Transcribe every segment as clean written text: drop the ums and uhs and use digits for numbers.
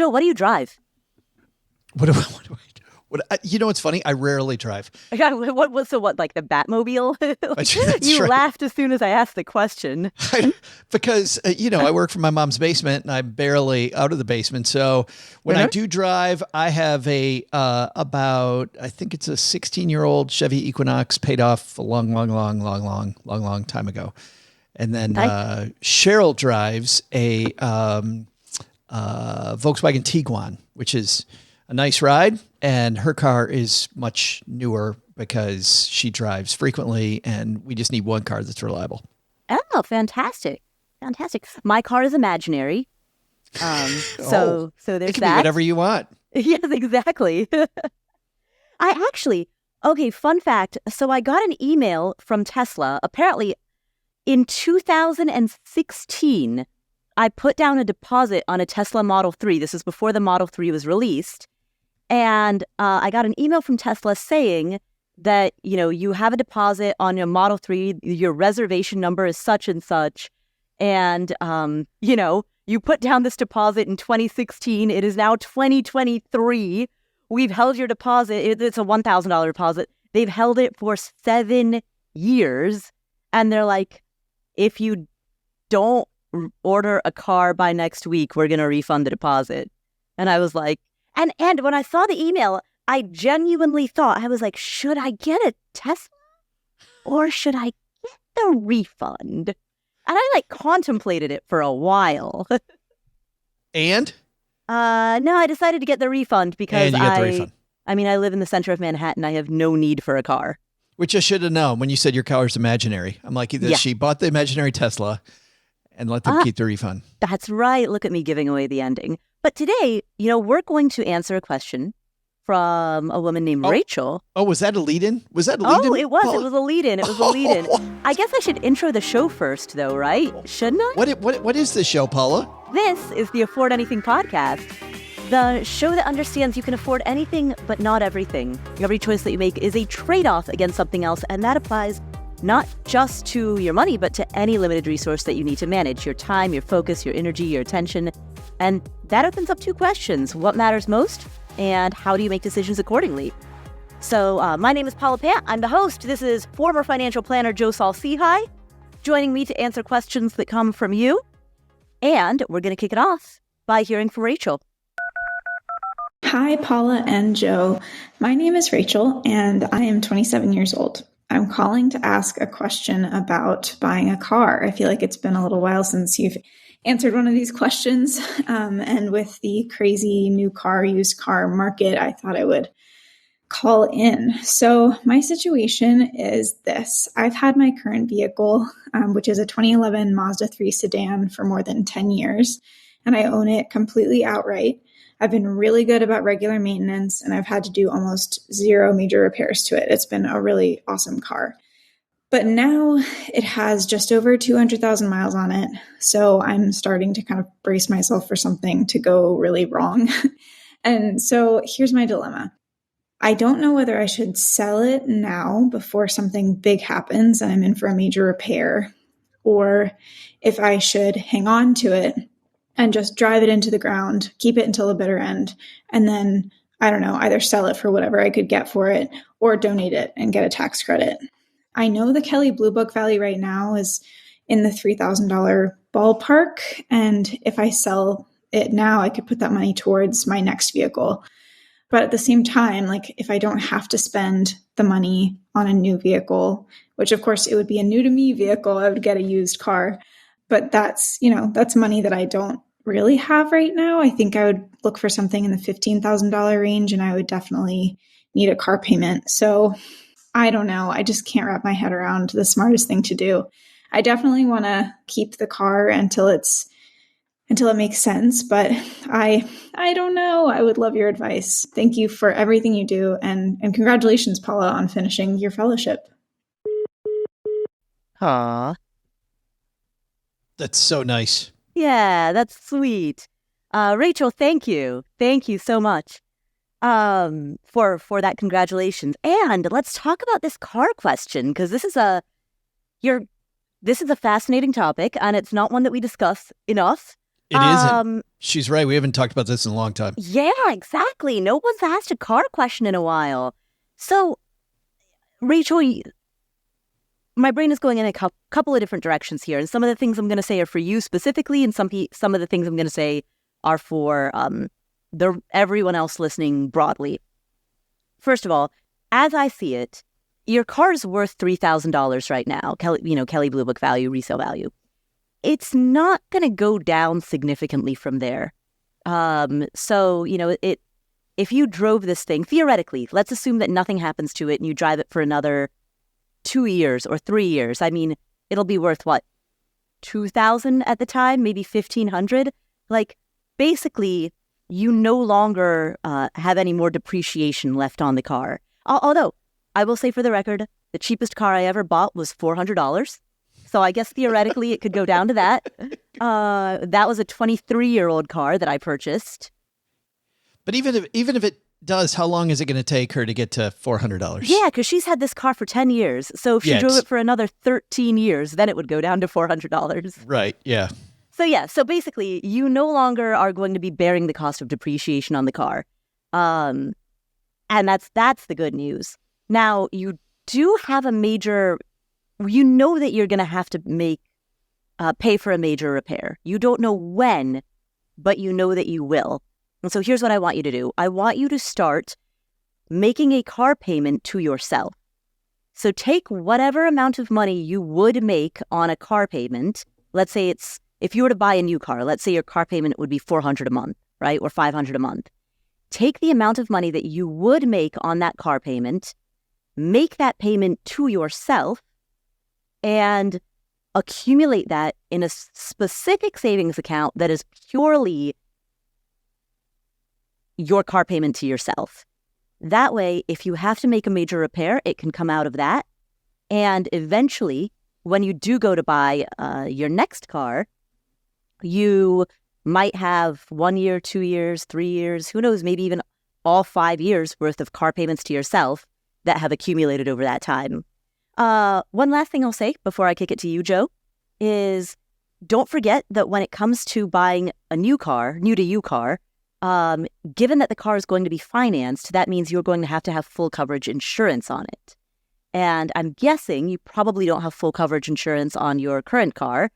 Joe, what do you drive? What do I do? You know what's funny? I rarely drive. What, like the Batmobile? That's You right. laughed as soon as I asked the question. Because, I work from my mom's basement and I'm barely out of the basement. So when I Uh-huh. do drive, I have I think it's a 16-year-old Chevy Equinox paid off a long time ago. And then Nice. Cheryl drives a Volkswagen Tiguan, which is a nice ride. And her car is much newer because she drives frequently, and we just need one car that's reliable. Oh, fantastic. Fantastic. My car is imaginary. Oh, So it there's can be that. whatever you want. Yes, exactly. I actually, okay, fun fact. So I got an email from Tesla. Apparently, in 2016, I put down a deposit on a Tesla Model 3. This is before the Model 3 was released. And I got an email from Tesla saying that, you have a deposit on your Model 3, your reservation number is such and such. And, you put down this deposit in 2016. It is now 2023. We've held your deposit. It's a $1,000 deposit. They've held it for 7 years. And they're like, if you don't order a car by next week, we're going to refund the deposit. And I was like, and when I saw the email, I genuinely thought, I was like, should I get a Tesla or should I get the refund? And I contemplated it for a while. And No, I decided to get the refund because you got the refund, I live in the center of Manhattan. I have no need for a car. which I should have known when you said your car is imaginary. I'm like, either Yeah. she bought the imaginary Tesla and let them Ah, keep the refund. That's right. Look at me giving away the ending. But today, we're going to answer a question from a woman named Oh, Rachel. oh, was that a lead-in? Was that a lead-in? Oh, it was. Oh. It was a lead-in. It was a lead-in. I guess I should intro the show first, though, right? Shouldn't I? What is this show, Paula? This is the Afford Anything podcast, the show that understands you can afford anything, but not everything. Every choice that you make is a trade-off against something else, and that applies not just to your money, but to any limited resource that you need to manage: your time, your focus, your energy, your attention. And that opens up two questions: what matters most, and how do you make decisions accordingly? So my name is Paula Pant. I'm the host. This is former financial planner Joe Saul-Sehy, joining me to answer questions that come from you. And we're going to kick it off by hearing from Rachel. Hi, Paula and Joe. My name is Rachel, and I am 27 years old. I'm calling to ask a question about buying a car. I feel like it's been a little while since you've answered one of these questions. And with the crazy new used car market, I thought I would call in. So my situation is this. I've had my current vehicle, which is a 2011 Mazda 3 sedan, for more than 10 years, and I own it completely outright. I've been really good about regular maintenance, and I've had to do almost zero major repairs to it. It's been a really awesome car. But now it has just over 200,000 miles on it, so I'm starting to kind of brace myself for something to go really wrong. And so here's my dilemma. I don't know whether I should sell it now before something big happens and I'm in for a major repair, or if I should hang on to it and just drive it into the ground, keep it until the bitter end, and then, I don't know, either sell it for whatever I could get for it or donate it and get a tax credit. I know the Kelley Blue Book value right now is in the $3,000 ballpark, and if I sell it now, I could put that money towards my next vehicle. But at the same time, if I don't have to spend the money on a new vehicle, which of course it would be a new to me vehicle, I would get a used car. But that's money that I don't really have right now. I think I would look for something in the $15,000 range, and I would definitely need a car payment. So I don't know. I just can't wrap my head around the smartest thing to do. I definitely want to keep the car until it makes sense, but I don't know. I would love your advice. Thank you for everything you do, and congratulations, Paula, on finishing your fellowship. Aw. That's so nice. Yeah, that's sweet. Rachel, thank you. Thank you so much for that congratulations. And let's talk about this car question, because this is a fascinating topic, and it's not one that we discuss enough. It isn't. She's right. We haven't talked about this in a long time. Yeah, exactly. No one's asked a car question in a while. So, Rachel, my brain is going in a couple of different directions here, and some of the things I'm going to say are for you specifically, and some of the things I'm going to say are for everyone else listening broadly. First of all, as I see it, your car is worth $3,000 right now. Kelley Blue Book value, resale value. It's not going to go down significantly from there. So if you drove this thing theoretically, let's assume that nothing happens to it, and you drive it for another 2 years or 3 years. I mean, it'll be worth what, $2,000 at the time, maybe $1,500. Like, basically, you no longer have any more depreciation left on the car. Although, I will say for the record, the cheapest car I ever bought was $400. So I guess theoretically it could go down to that. That was a 23-year-old car that I purchased. But even if it does, how long is it going to take her to get to $400? Yeah, because she's had this car for 10 years. So if she drove it for another 13 years, then it would go down to $400. Right, yeah. So basically, you no longer are going to be bearing the cost of depreciation on the car. And that's the good news. Now, you do have a major, you know that you're going to have to pay for a major repair. You don't know when, but you know that you will. And so here's what I want you to do. I want you to start making a car payment to yourself. So take whatever amount of money you would make on a car payment. Let's say if you were to buy a new car, let's say your car payment would be $400 a month, right? Or $500 a month. Take the amount of money that you would make on that car payment, make that payment to yourself, and accumulate that in a specific savings account that is purely your car payment to yourself. That way, if you have to make a major repair, it can come out of that. And eventually, when you do go to buy your next car, you might have 1 year, 2 years, 3 years, who knows, maybe even all 5 years worth of car payments to yourself that have accumulated over that time. One last thing I'll say before I kick it to you, Joe, is don't forget that when it comes to buying a new to you car, given that the car is going to be financed, that means you're going to have full coverage insurance on it. And I'm guessing you probably don't have full coverage insurance on your current car.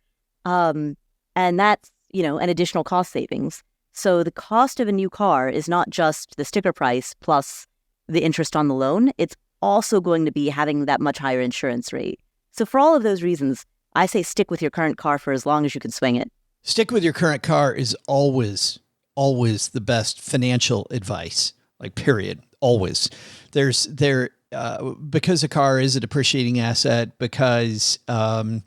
And that's, an additional cost savings. So the cost of a new car is not just the sticker price plus the interest on the loan. It's also going to be having that much higher insurance rate. So for all of those reasons, I say stick with your current car for as long as you can swing it. Stick with your current car is always the best financial advice, like period. Always. Because a car is a depreciating asset, because of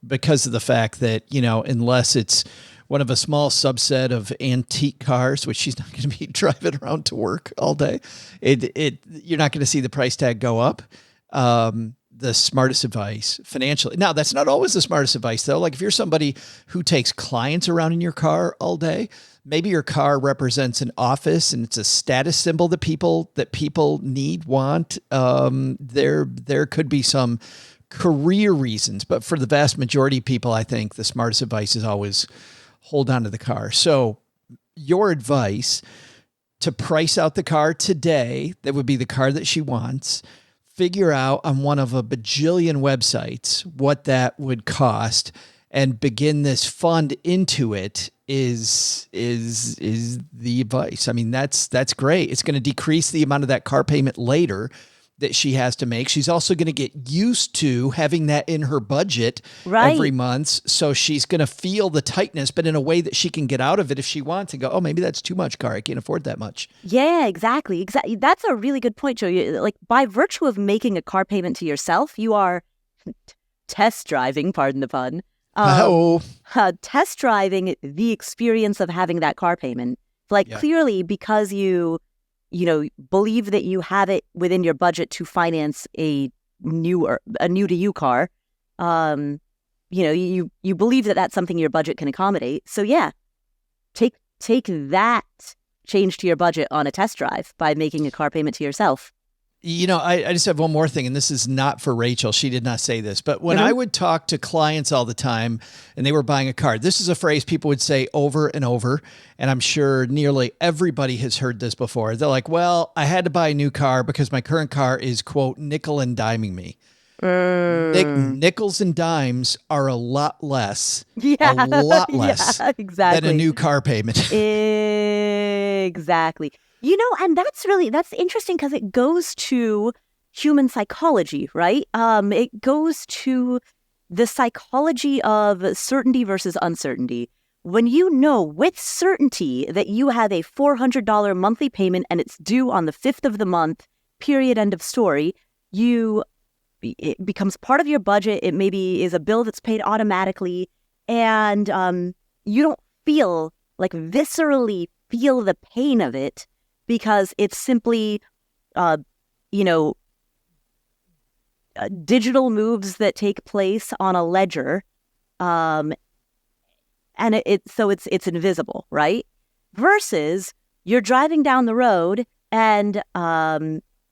the fact that, unless it's one of a small subset of antique cars, which she's not going to be driving around to work all day, you're not going to see the price tag go up. The smartest advice financially. Now, that's not always the smartest advice, though. Like if you're somebody who takes clients around in your car all day, maybe your car represents an office and it's a status symbol that people want. There could be some career reasons, but for the vast majority of people, I think the smartest advice is always hold on to the car. So your advice to price out the car today, that would be the car that she wants, figure out on one of a bajillion websites what that would cost and begin this fund into it is the advice. I mean, that's great. It's going to decrease the amount of that car payment later that she has to make. She's also going to get used to having that in her budget every month. So she's going to feel the tightness, but in a way that she can get out of it if she wants and go, oh, maybe that's too much car. I can't afford that much. Yeah, exactly. That's a really good point, Joe. Like by virtue of making a car payment to yourself, you are test driving, pardon the pun. Test driving the experience of having that car payment. Clearly because you believe that you have it within your budget to finance a new to you car. You believe that that's something your budget can accommodate. So yeah, take that change to your budget on a test drive by making a car payment to yourself. I just have one more thing, and this is not for Rachel. She did not say this, but when I would talk to clients all the time and they were buying a car, this is a phrase people would say over and over. And I'm sure nearly everybody has heard this before. They're like, well, I had to buy a new car because my current car is, quote, nickel and diming me. Nickels and dimes are a lot less, exactly. than a new car payment. Exactly. And that's interesting because it goes to human psychology, right? It goes to the psychology of certainty versus uncertainty. When you know with certainty that you have a $400 monthly payment and it's due on the 5th of the month, period, end of story, it becomes part of your budget. It maybe is a bill that's paid automatically, and you don't viscerally feel the pain of it because it's simply, digital moves that take place on a ledger, and it's invisible, right? Versus you're driving down the road and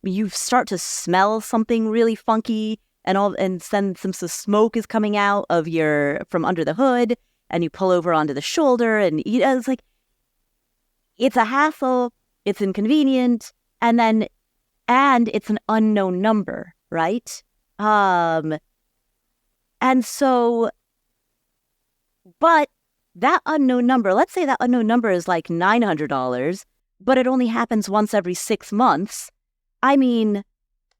you start to smell something really funky, and then some smoke is coming out from under the hood, and you pull over onto the shoulder, and it's like, it's a hassle, it's inconvenient, and it's an unknown number, right? And so, but that unknown number, let's say that unknown number is like $900, but it only happens once every 6 months. I mean,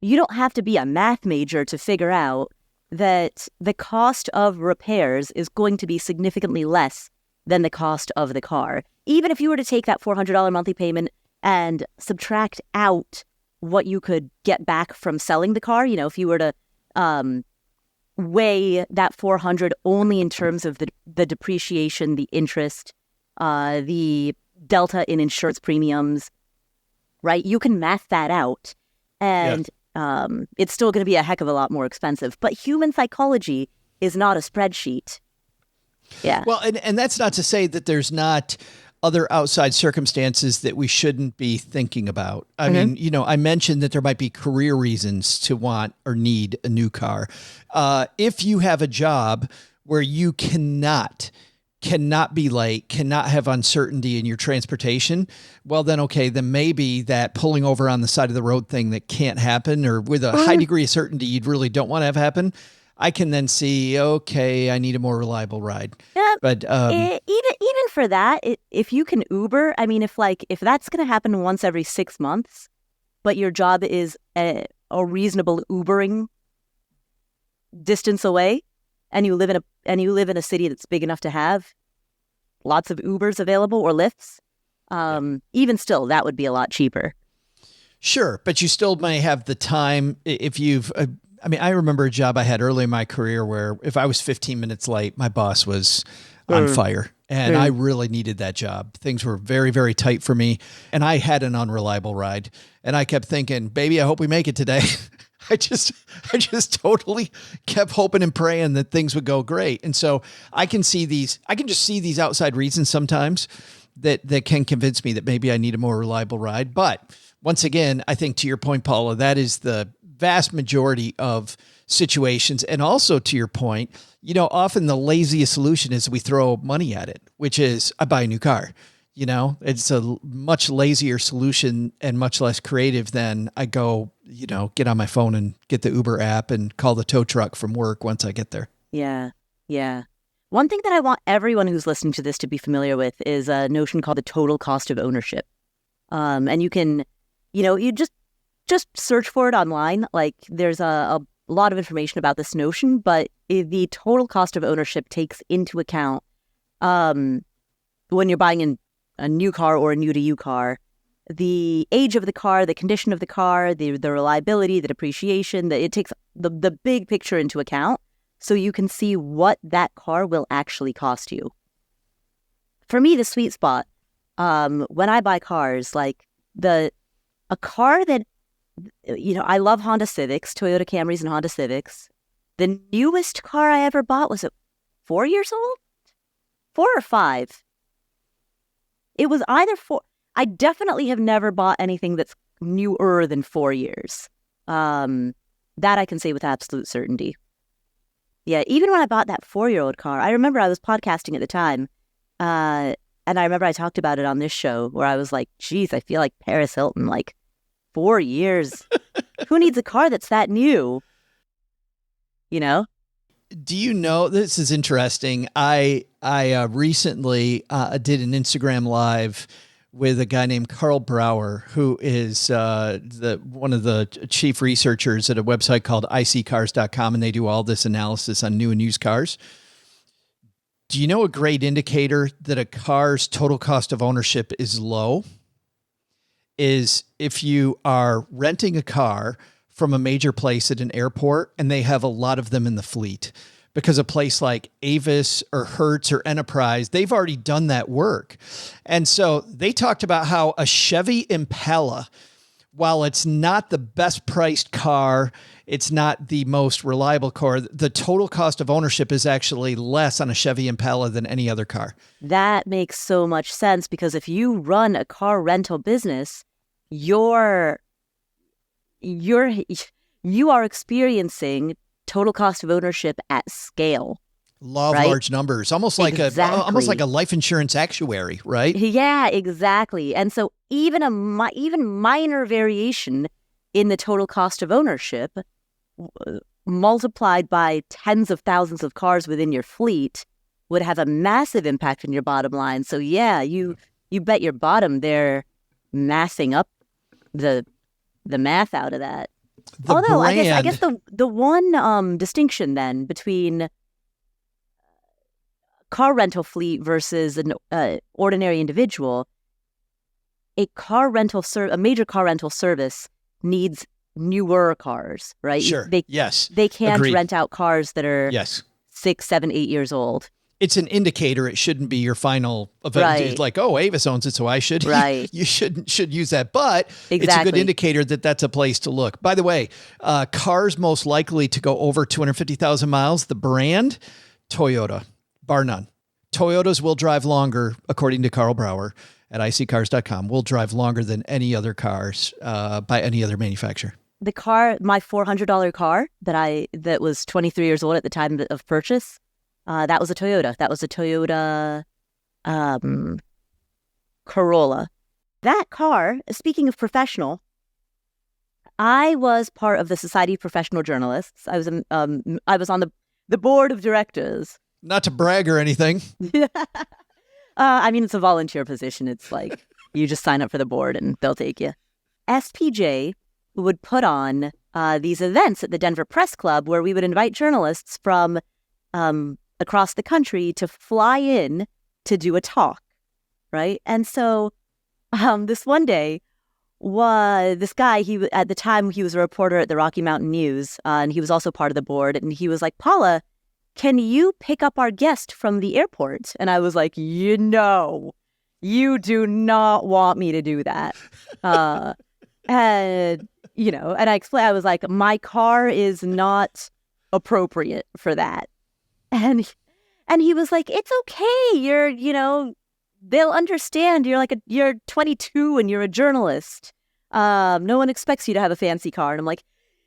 you don't have to be a math major to figure out that the cost of repairs is going to be significantly less than the cost of the car. Even if you were to take that $400 monthly payment and subtract out what you could get back from selling the car, if you were to weigh that $400 only in terms of the depreciation, the interest, the delta in insurance premiums, right? You can math that out, and it's still going to be a heck of a lot more expensive. But human psychology is not a spreadsheet. Yeah. Well, and that's not to say that there's not other outside circumstances that we shouldn't be thinking about. I mean, I mentioned that there might be career reasons to want or need a new car. If you have a job where you cannot be late, cannot have uncertainty in your transportation, well, then maybe that pulling over on the side of the road thing that can't happen, or with a high degree of certainty you'd really don't want to have happen, I can then see, I need a more reliable ride. Yeah, but even for that, if you can Uber, I mean, if that's going to happen once every 6 months, but your job is a reasonable Ubering distance away, and you live in a city that's big enough to have lots of Ubers available or Lyfts, even still, that would be a lot cheaper. Sure, but you still may have the time if you've. I remember a job I had early in my career where if I was 15 minutes late, my boss was on fire, and I really needed that job. Things were very, very tight for me, and I had an unreliable ride, and I kept thinking, baby, I hope we make it today. I just totally kept hoping and praying that things would go great. And so I can just see these outside reasons sometimes that can convince me that maybe I need a more reliable ride. But once again, I think to your point, Paula, that is the vast majority of situations. And also to your point, often the laziest solution is we throw money at it, which is I buy a new car. It's a much lazier solution and much less creative than I go, get on my phone and get the Uber app and call the tow truck from work once I get there. Yeah. Yeah. One thing that I want everyone who's listening to this to be familiar with is a notion called the total cost of ownership. And you can, you just search for it online. Like there's a lot of information about this notion, but the total cost of ownership takes into account when you're buying a new car or a new-to-you car, the age of the car, the condition of the car, the reliability, the depreciation, it takes the big picture into account so you can see what that car will actually cost you. For me, the sweet spot, when I buy cars, like a car that, I love Honda Civics, Toyota Camrys and Honda Civics. The newest car I ever bought, was it 4 years old? 4 or 5? It was either 4. I definitely have never bought anything that's newer than 4 years. That I can say with absolute certainty. Yeah, even when I bought that 4-year-old car, I remember I was podcasting at the time, and I remember I talked about it on this show where I was like, geez, I feel like Paris Hilton, like 4 years. Who needs a car that's that new? You know? Do you know, this is interesting. I recently did an Instagram live with a guy named Carl Brower, who is one of the chief researchers at a website called iSeeCars.com, and they do all this analysis on new and used cars. Do you know a great indicator that a car's total cost of ownership is low? Is if you are renting a car from a major place at an airport and they have a lot of them in the fleet. Because a place like Avis or Hertz or Enterprise, they've already done that work. And so they talked about how a Chevy Impala, while it's not the best priced car, it's not the most reliable car, the total cost of ownership is actually less on a Chevy Impala than any other car. That makes so much sense because if you run a car rental business, you are experiencing total cost of ownership at scale. Law of right? large numbers, almost like a life insurance actuary, right? Yeah, exactly. And so even even minor variation in the total cost of ownership multiplied by tens of thousands of cars within your fleet would have a massive impact on your bottom line. So yeah, you bet your bottom they're massing up the math out of that. Although I guess the one distinction then between car rental fleet versus an ordinary individual, a major car rental service needs newer cars, right? Sure. Yes. They can't Agreed. rent out cars that are Yes. 6, 7, 8 years old. It's an indicator. It shouldn't be your final event. Right. It's like, oh, Avis owns it, so I should. Right. You should use that. But it's a Exactly. good indicator that that's a place to look. By the way, cars most likely to go over 250,000 miles. The brand, Toyota, bar none. Toyotas will drive longer, according to Carl Brower at iSeeCars.com. Will drive longer than any other cars by any other manufacturer. The car, my $400 car that was 23 years old at the time of purchase, that was a Toyota. That was a Toyota Corolla. That car, speaking of professional, I was part of the Society of Professional Journalists. I was on the board of directors. Not to brag or anything. I mean, it's a volunteer position. It's like you just sign up for the board and they'll take you. SPJ would put on these events at the Denver Press Club where we would invite journalists from across the country to fly in to do a talk, right? And so this one day was this guy, at the time he was a reporter at the Rocky Mountain News, and he was also part of the board, and he was like, Paula, can you pick up our guest from the airport? And I was like, you do not want me to do that. And, and I explained, I was like, my car is not appropriate for that. And he was like, it's okay. They'll understand. You're 22 and you're a journalist. No one expects you to have a fancy car. And I'm like,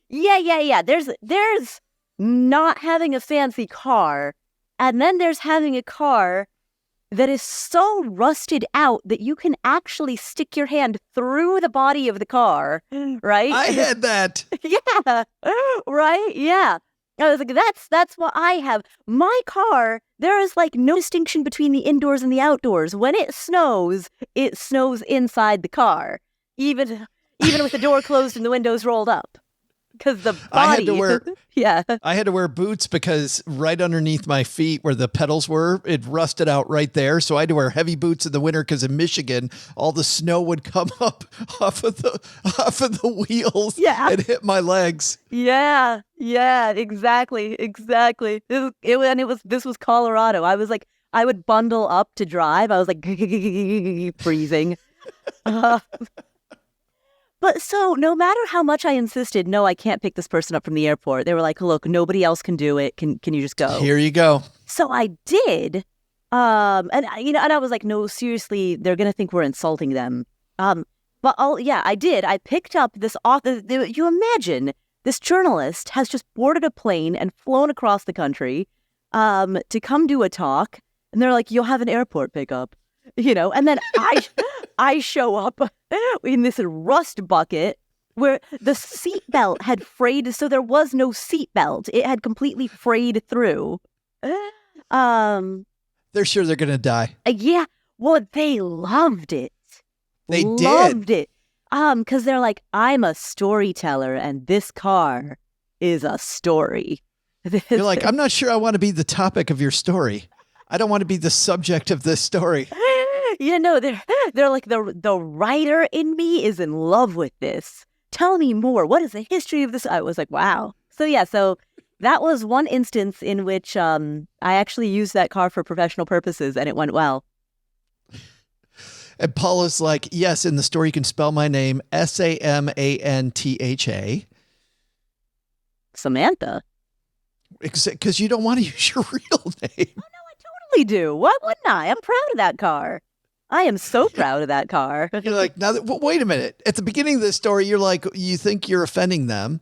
yeah. There's not having a fancy car. And then there's having a car that is so rusted out that you can actually stick your hand through the body of the car, right? I had that. Yeah, right? Yeah. I was like, that's what I have. My car, there is like no distinction between the indoors and the outdoors. When it snows inside the car, even with the door closed and the windows rolled up. Because the body, I had to wear, yeah. I had to wear boots because right underneath my feet where the pedals were, it rusted out right there. So I had to wear heavy boots in the winter because in Michigan, all the snow would come up off of the wheels and hit my legs. Yeah, exactly. This was Colorado. I was like, I would bundle up to drive. I was like freezing. But so no matter how much I insisted, no, I can't pick this person up from the airport. They were like, look, nobody else can do it. Can you just go? Here you go. So I did. And I was like, no, seriously, they're going to think we're insulting them. But yeah, I did. I picked up this author. You imagine this journalist has just boarded a plane and flown across the country to come do a talk. And they're like, you'll have an airport pickup, and then I show up in this rust bucket where the seatbelt had frayed. So there was no seatbelt. It had completely frayed through. They're sure they're going to die. Yeah. Well, they loved it. They loved it. Because they're like, I'm a storyteller and this car is a story. You're like, I'm not sure I want to be the topic of your story. I don't want to be the subject of this story. They're like, the writer in me is in love with this. Tell me more. What is the history of this? I was like, wow. So that was one instance in which I actually used that car for professional purposes and it went well. And Paula's like, yes, in the story you can spell my name Samantha. Samantha? Because you don't want to use your real name. Oh, no, I totally do. Why wouldn't I? I'm proud of that car. I am so proud of that car. You're like, wait a minute. At the beginning of the story, you're like, you think you're offending them,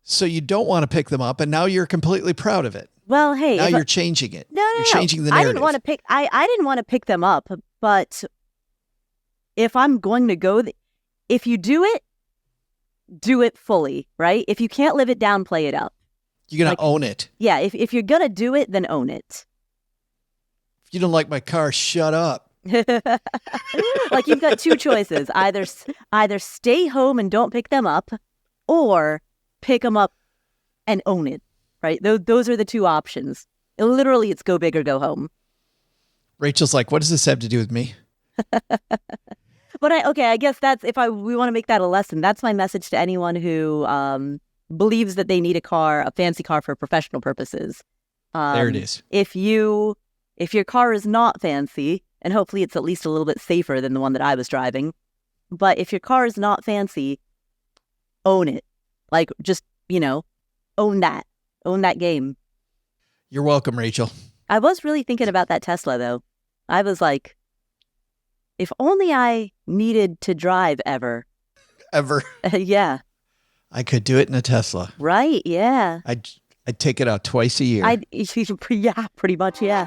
so you don't want to pick them up, and now you're completely proud of it. Well, hey. Now you're changing it. No. You're changing the narrative. I didn't want to pick them up, but if I'm going to go, if you do it fully, right? If you can't live it down, play it up. You're going to own it. Yeah, if you're going to do it, then own it. If you don't like my car, shut up. Like you've got two choices. Either stay home and don't pick them up, or pick them up and own it, right? Those are the two options. Literally, it's go big or go home. Rachel's like, what does this have to do with me? But I guess that's, we want to make that a lesson. That's my message to anyone who believes that they need a fancy car for professional purposes. There it is. If your car is not fancy, and hopefully it's at least a little bit safer than the one that I was driving, but if your car is not fancy, own it. Like, just, own that game. You're welcome, Rachel. I was really thinking about that Tesla, though. I was like, if only I needed to drive ever. Ever. Yeah. I could do it in a Tesla. Right, yeah. I'd take it out twice a year. Yeah, pretty much, yeah.